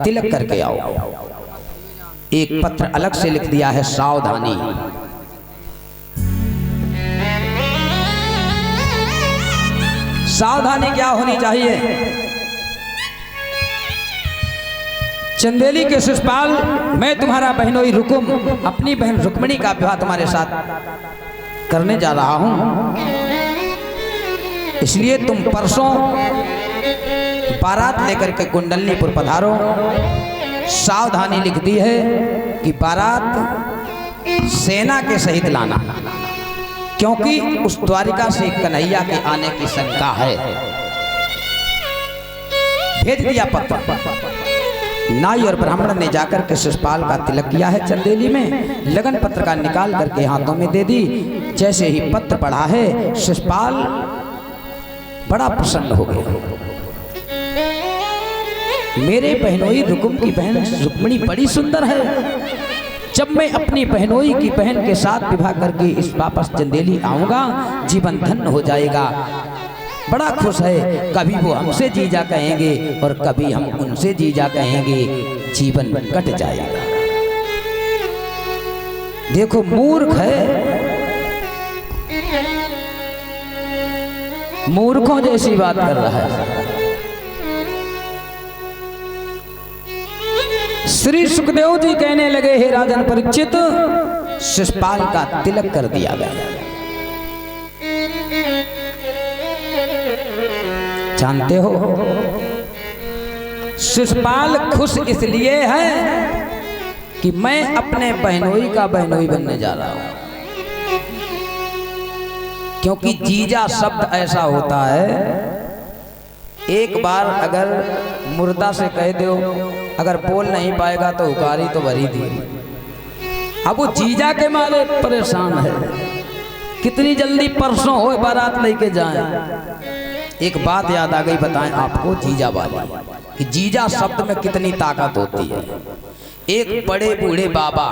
तिलक करके आओ। एक पत्र अलग से लिख दिया है, सावधानी। सावधानी क्या होनी चाहिए? चंदेली के शिषपाल, मैं तुम्हारा बहनोई रुकुम, अपनी बहन रुक्मिणी का विवाह तुम्हारे साथ करने जा रहा हूं, इसलिए तुम परसों बारात लेकर के कुंडलनीपुर पधारो। सावधानी लिख दी है कि बारात सेना के सहित लाना, क्योंकि उस द्वारिका से कन्हैया के आने की शंका है। भेज दिया पत्र। नाई और ब्राह्मण ने जाकर के शिषपाल का तिलक किया है चंदेली में। लगन पत्र का निकाल करके हाथों में दे दी। जैसे ही पत्र पढ़ा है, शिषपाल बड़ा प्रसन्न हो गया। मेरे बहनोई रुकुम की बहन रुक्मिणी बड़ी सुंदर है। जब मैं अपनी बहनोई की बहन के साथ विवाह करके इस वापस चंदेली आऊंगा, जीवन धन्य हो जाएगा। बड़ा खुश है। कभी वो हमसे जीजा कहेंगे और कभी हम उनसे जीजा कहेंगे, जीवन कट जाएगा। देखो मूर्ख है, मूर्खों जैसी बात कर रहा है। श्री सुखदेव जी कहने लगे, हे राजन परीक्षित, शिषपाल का तिलक कर दिया गया। जानते हो, शिषपाल खुश इसलिए है कि मैं अपने बहनोई का बहनोई बनने जा रहा हूं। क्योंकि जीजा शब्द ऐसा होता है, एक बार अगर मुर्दा से कह दो, अगर बोल नहीं पाएगा तो उकारी तो भरी दी। अब वो जीजा के मारे परेशान है, कितनी जल्दी परसों हो बारात लेके जाएं। एक बात याद आ गई, बताएं आपको जीजा वाली, कि जीजा शब्द में कितनी ताकत होती है। एक बड़े बूढ़े बाबा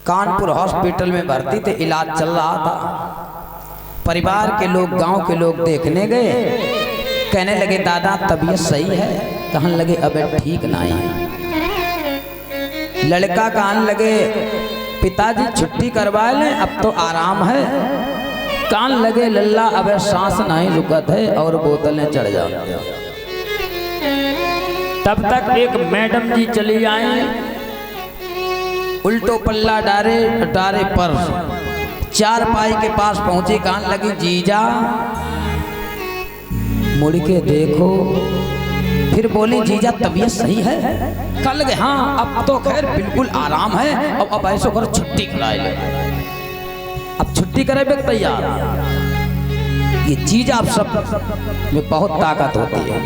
कानपुर हॉस्पिटल में भर्ती थे, इलाज चल रहा था। परिवार के लोग, गांव के लोग देखने गए, कहने लगे दादा तबीयत सही है? कहने लगे अबे ठीक नहीं है। लड़का कहने लगे पिताजी छुट्टी करवा लें, अब तो आराम है। कहने लगे लल्ला अबे सांस नहीं रुकत है और बोतलें चढ़ जाती। तब तक एक मैडम जी चली आई, उल्टो पल्ला डारे पर चार पाई के पास पहुंची। कहने लगी जीजा मुड़ के देखो। फिर बोली जीजा तबीयत सही है? कल लगे हाँ अब तो खैर बिल्कुल आराम है, अब ऐसा कर छुट्टी कराए ले। अब छुट्टी करे भी तैयार। ये जीजा आप सब में बहुत ताकत होती है।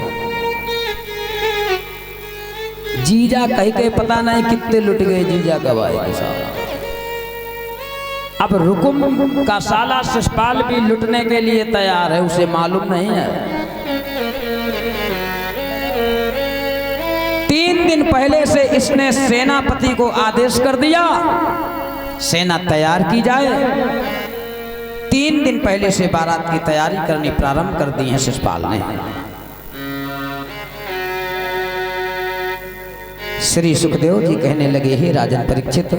जीजा कह के पता नहीं कितने लुट गए जीजा गवाए के साथ। अब रुकुम का साला शिषपाल भी लुटने के लिए तैयार है, उसे मालूम नहीं है। 3 दिन पहले से इसने सेनापति को आदेश कर दिया, सेना तैयार की जाए। 3 दिन पहले से बारात की तैयारी करनी प्रारंभ कर दी है शिषपाल ने। श्री सुखदेव जी कहने लगे, हे राजन परीक्षित,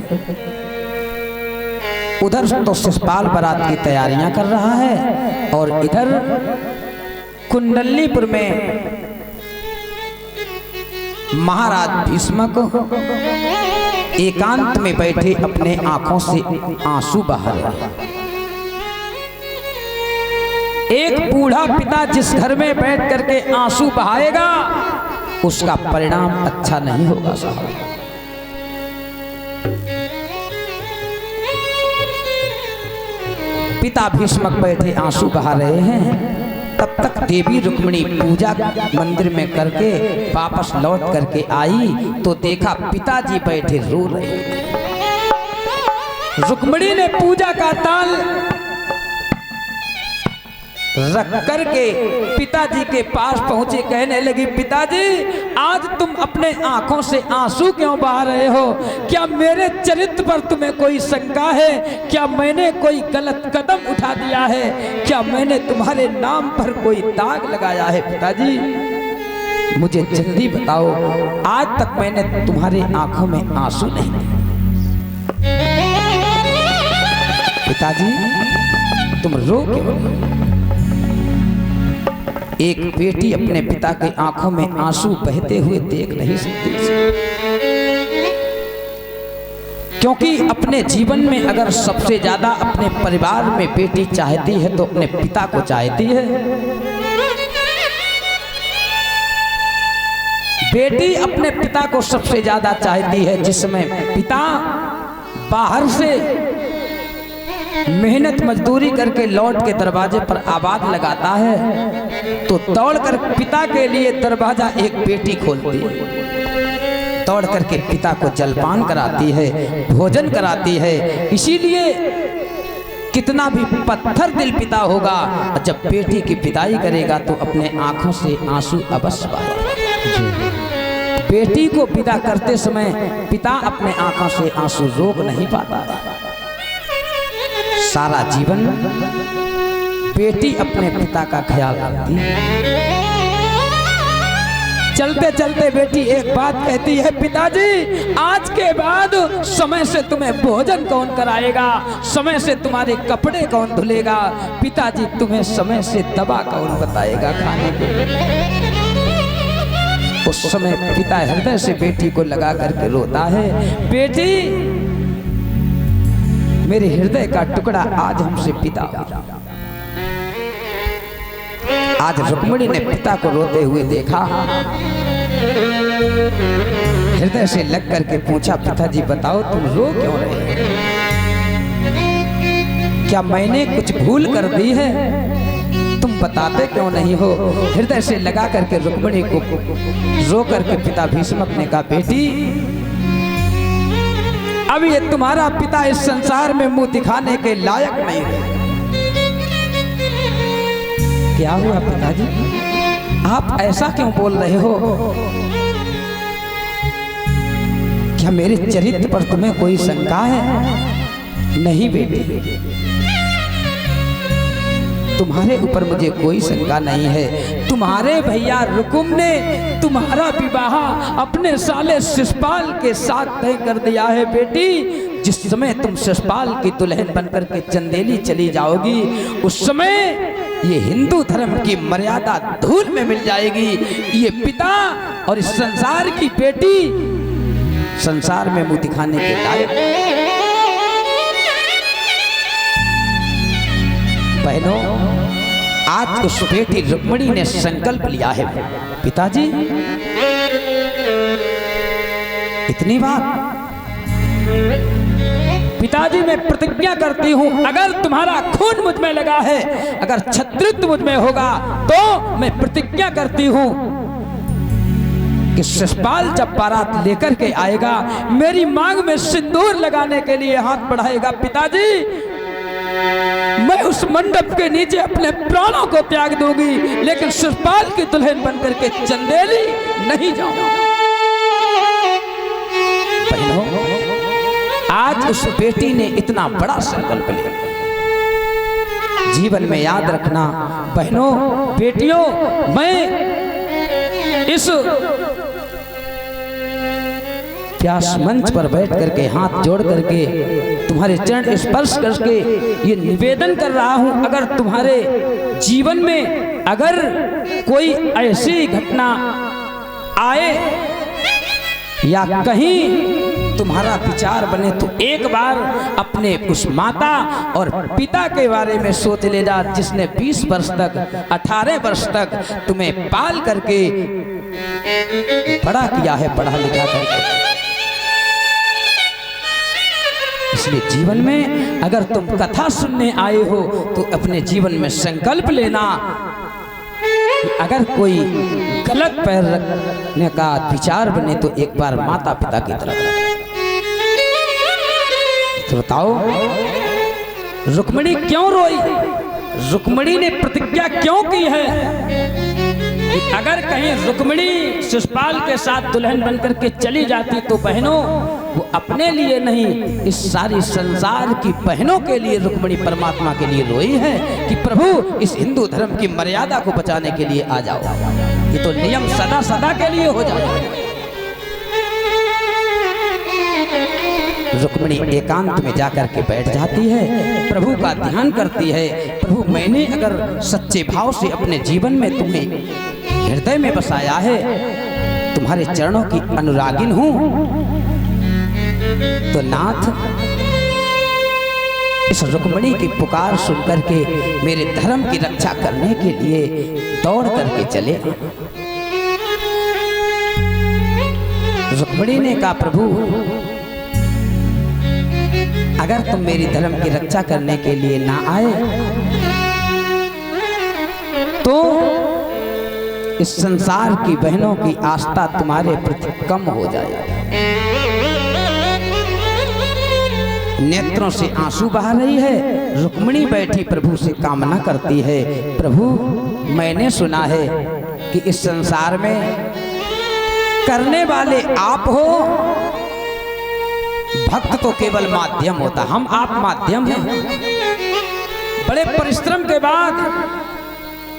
उधर तो शिषपाल बारात की तैयारियां कर रहा है और इधर कुंडलनीपुर में महाराज भीष्मक एकांत में बैठे अपने आंखों से आंसू बहा रहे। एक बूढ़ा पिता जिस घर में बैठ करके आंसू बहाएगा, उसका परिणाम अच्छा नहीं होगा साहब। पिता भीष्मक बैठे आंसू बहा रहे हैं। तब तक देवी रुक्मिणी पूजा मंदिर में करके वापस लौट करके आई तो देखा पिताजी बैठे रो रहे थे। रुक्मिणी ने पूजा का ताल रख करके पिताजी के पास पहुंची। कहने लगी पिताजी आज तुम अपने आंखों से आंसू क्यों बहा रहे हो? क्या मेरे चरित्र पर तुम्हें कोई शंका है? क्या मैंने कोई गलत कदम उठा दिया है? क्या मैंने तुम्हारे नाम पर कोई दाग लगाया है पिताजी? मुझे जल्दी बताओ, आज तक मैंने तुम्हारी आंखों में आंसू नहीं देखे। पिताजी तुम रो क्यों? एक बेटी अपने पिता की आंखों में आंसू बहते हुए देख नहीं सकती, क्योंकि अपने जीवन में अगर सबसे ज्यादा अपने परिवार में बेटी चाहती है तो अपने पिता को चाहती है। बेटी अपने पिता को सबसे ज्यादा चाहती है। जिसमें पिता बाहर से मेहनत मजदूरी करके लौट के दरवाजे पर आवाज लगाता है तो दौड़कर पिता के लिए दरवाजा एक बेटी खोलती है, दौड़ करके पिता को जलपान कराती है, भोजन कराती है। इसीलिए कितना भी पत्थर दिल पिता होगा, जब बेटी की विदाई करेगा तो अपने आंखों से आंसू अवश्य बहाएगा। बेटी को विदा करते समय पिता अपने आंखों से आंसू रोक नहीं पाता। सारा जीवन बेटी अपने पिता का ख्याल रखती है। चलते चलते बेटी एक बात कहती है, पिताजी आज के बाद समय से तुम्हें भोजन कौन कराएगा, समय से तुम्हारे कपड़े कौन धुलेगा, पिताजी तुम्हें समय से दवा कौन बताएगा खाने को। उस समय पिता हृदय से बेटी को लगा करके रोता है, बेटी मेरे हृदय का टुकड़ा आज हमसे पिता हो। आज रुक्मिणी ने पिता को रोते हुए देखा, हृदय से लग करके पूछा, पिताजी बताओ तुम रो क्यों रहे? क्या मैंने कुछ भूल कर दी है? तुम बताते क्यों नहीं हो? हृदय से लगा करके रुक्मिणी को रो करके पिता भीष्मक ने कहा, बेटी अब ये तुम्हारा पिता इस संसार में मुंह दिखाने के लायक नहीं है। क्या हुआ पिताजी, आप ऐसा क्यों बोल रहे हो? क्या मेरे चरित्र पर तुम्हें कोई शंका है? नहीं बेटी, तुम्हारे ऊपर मुझे कोई शंका नहीं है। तुम्हारे भैया रुकुम ने तुम्हारा विवाह अपने साले शिषपाल के साथ तय कर दिया है। बेटी जिस समय तुम शिषपाल की दुल्हन बनकर के चंदेली चली जाओगी, उस समय ये हिंदू धर्म की मर्यादा धूल में मिल जाएगी। ये पिता और इस संसार की बेटी संसार में मुंह दिखाने के लायक। बहनों, आज उस बेटी रुक्मिणी ने संकल्प लिया है, पिताजी इतनी बात, पिताजी मैं प्रतिज्ञा करती हूं, अगर तुम्हारा खून मुझ में लगा है, अगर छत्रित्व मुझ में होगा, तो मैं प्रतिज्ञा करती हूं कि शिषपाल जब बारात लेकर के आएगा, मेरी मांग में सिंदूर लगाने के लिए हाथ बढ़ाएगा, पिताजी मैं उस मंडप के नीचे अपने प्राणों को त्याग दूंगी, लेकिन शिषपाल की दुल्हन बनकर के चंदेली नहीं जाऊंगा। बहनों, आज उस बेटी ने इतना बड़ा संकल्प लिया। जीवन में याद रखना बहनों, बेटियों, मैं इस प्यास मंच पर बैठ करके हाथ जोड़ करके तुम्हारे चरण स्पर्श करके ये निवेदन कर रहा हूं, अगर तुम्हारे जीवन में अगर कोई ऐसी घटना आए या कहीं तुम्हारा विचार बने तो एक बार अपने उस माता और पिता के बारे में सोच लेना, जिसने 20 वर्ष तक 18 वर्ष तक तुम्हें पाल करके बड़ा किया है, पढ़ा लिखा करके। इसलिए जीवन में अगर तुम कथा सुनने आए हो तो अपने जीवन में संकल्प लेना, अगर कोई गलत पैर रखने का विचार बने तो एक बार माता पिता की तरफ। तो बताओ रुक्मिणी क्यों रोई? रुक्मिणी ने प्रतिज्ञा क्यों की है? अगर कहीं रुक्मिणी शिषपाल के साथ दुल्हन बनकर के चली जाती तो बहनों, वो अपने लिए नहीं, इस सारी संसार की बहनों के लिए रुक्मिणी परमात्मा के लिए रोई है कि प्रभु इस हिंदू धर्म की मर्यादा को बचाने के लिए आ जाओ। ये तो नियम सदा सदा के लिए हो जाए। रुक्मिणी एकांत में जाकर के बैठ जाती है, प्रभु का ध्यान करती है। प्रभु मैंने अगर सच्चे भाव से अपने जीवन में तुम्हें हृदय में बसाया है, तुम्हारे चरणों की अनुरागिन हूं, तो नाथ इस रुक्मिणी की पुकार सुनकर के मेरे धर्म की रक्षा करने के लिए दौड़ करके चले। रुक्मिणी ने कहा प्रभु अगर तुम मेरी धर्म की रक्षा करने के लिए ना आए तो इस संसार की बहनों की आस्था तुम्हारे प्रति कम हो जाएगी। नेत्रों से आंसू बहा रही है। रुक्मिणी बैठी प्रभु से कामना करती है, प्रभु मैंने सुना है कि इस संसार में करने वाले आप हो, भक्त तो केवल माध्यम होता, हम आप माध्यम हैं। बड़े परिश्रम के बाद,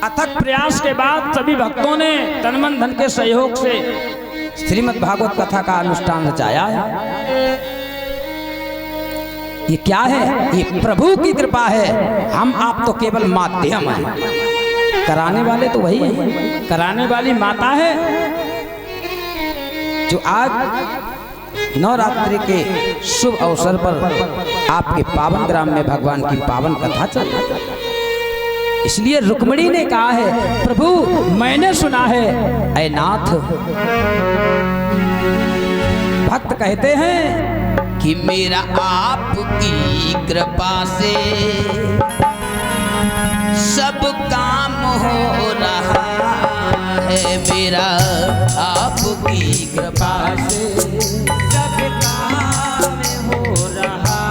अथक प्रयास के बाद सभी भक्तों ने तन मन धन के सहयोग से श्रीमद् भागवत कथा का अनुष्ठान रचाया है। ये क्या है? ये प्रभु की कृपा है, हम आप तो केवल माध्यम हैं। कराने वाले तो वही है, कराने वाली माता है जो आज नवरात्रि के शुभ अवसर पर आपके पावन ग्राम में भगवान की पावन कथा चल रही है। इसलिए रुक्मिणी ने कहा है प्रभु मैंने सुना है, ऐ नाथ भक्त कहते हैं कि मेरा आपकी कृपा से सब काम हो रहा है, मेरा आपकी कृपा से सब काम हो रहा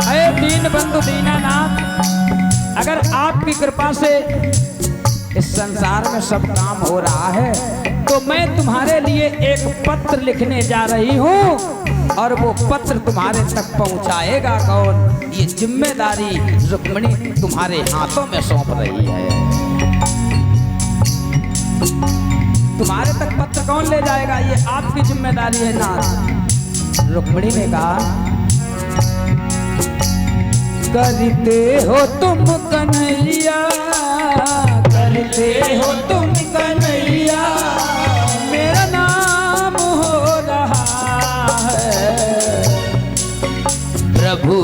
है। दीन बंधु दीनानाथ, अगर आपकी कृपा से इस संसार में सब काम हो रहा है तो मैं तुम्हारे लिए एक पत्र लिखने जा रही हूँ और वो पत्र तुम्हारे तक पहुँचाएगा कौन? ये जिम्मेदारी रुक्मिणी तुम्हारे हाथों में सौंप रही है। तुम्हारे तक पत्र कौन ले जाएगा? ये आपकी जिम्मेदारी है नाथ। रुक्मिणी ने कहा करते हो तुम कन्हैया, करते हो तुम कन्हैया, मेरा नाम हो रहा है। प्रभु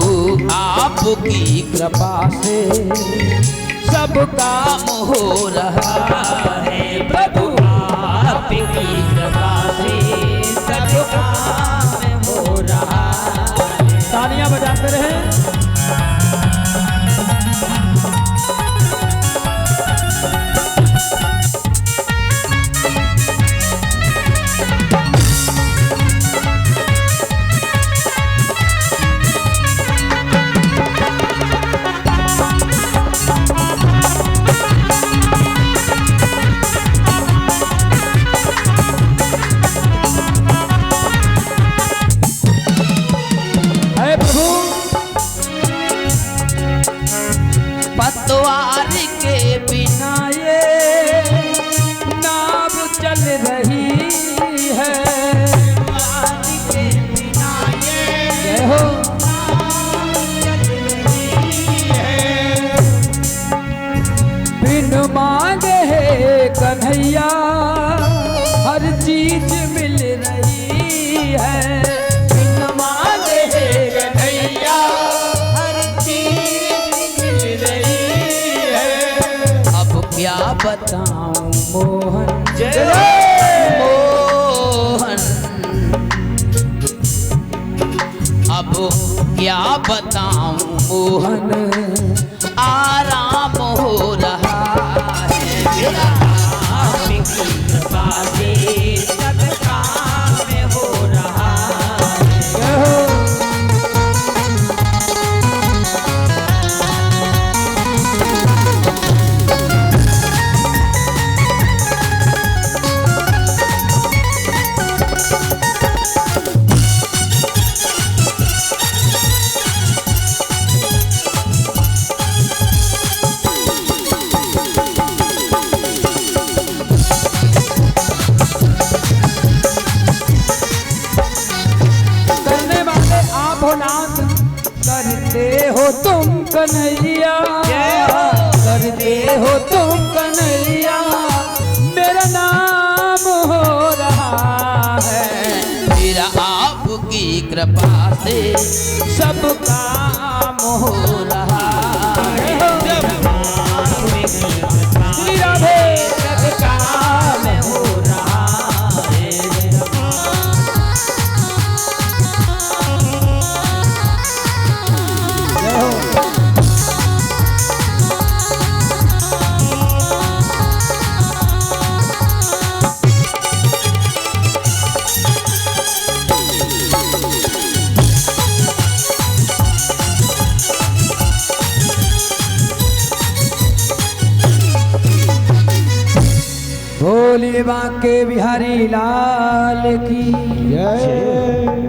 आपकी कृपा से सब काम हो रहा है, प्रभु आपकी कृपा से सब काम हो रहा है। तालियां बजाते रहे। पतवार के बिना ये नाव चल रही है, पतवार के बिना ये हो चल रही है। बिन मांगे है कन्हैया हर चीज मिल रही है, बिन मांगे है कन्हैया हर चीज मिल रही है। अब क्या बताऊं मोहन मोहन, अब क्या बताऊं मोहन, आराम हो रहा है, मेरा आपकी कृपा से सब काम हो रहा है। करते हो तुम कन्हैया, करते हो तुम कन्हैया, मेरा नाम हो रहा है। मेरा आपकी कृपा से सब काम हो रहा है। श्री राधे सब काम हो रहा है। बोलिए बांके बिहारी लाल की जय।